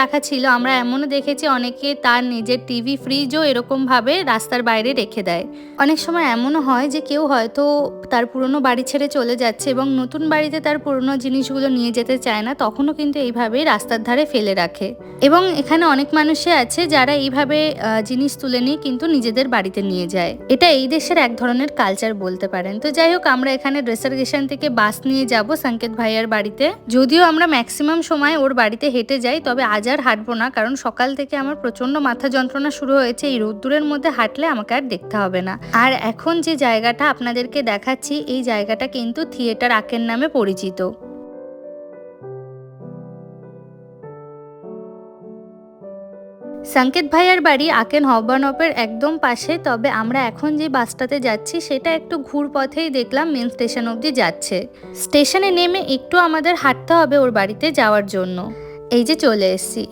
টাকা ছিল। আমরা এমনও দেখেছি অনেকে তার নিজের টিভি, ফ্রিজও এরকমভাবে রাস্তার বাইরে রেখে দেয়। অনেক সময় এমনও হয় যে কেউ হয়তো তার পুরনো বাড়ি ছেড়ে চলে যাচ্ছে এবং নতুন বাড়িতে তার পুরনো জিনিসগুলো নিয়ে যেতে চায় না, তখনও কিন্তু এইভাবেই রাস্তার ধারে ফেলে রাখে। এবং এখানে অনেক মানুষই আছে যারা এইভাবে জিনিস তুলে নিয়ে কিন্তু নিজেদের বাড়িতে নিয়ে যায়। এটা এই দেশের এক ধরনের কালচার বলতে পারেন। তো যাই হোক, আমরা এখানে রেসার্ভেশন থেকে বাস নিয়ে যাব সংকেত ভাইয়ার বাড়িতে। যদিও আমরা ম্যাক্সিমাম সময় ওর বাড়িতে হেঁটে যাই, তবে আজ আর হাঁটবো না, কারণ সকাল থেকে আমার প্রচন্ড মাথা যন্ত্রণা শুরু হয়েছে। এই রোদ্দুরের মধ্যে হাঁটলে আমাকে আর দেখতে হবে না। আর এখন যে জায়গাটা আপনাদেরকে দেখাচ্ছি, এই জায়গাটা কিন্তু থিয়েটার আকেন নামে পরিচিত। সংকেত ভাইয়ার বাড়ি আকেন হবানপের একদম পাশে। তবে আমরা এখন যে বাসটাতে যাচ্ছি সেটা একটু ঘুর পথেই দেখলাম মেন স্টেশন অবধি যাচ্ছে। স্টেশনে নেমে একটু আমাদের হাঁটতে হবে ওর বাড়িতে যাওয়ার জন্য। এই যে চলে এসেছি।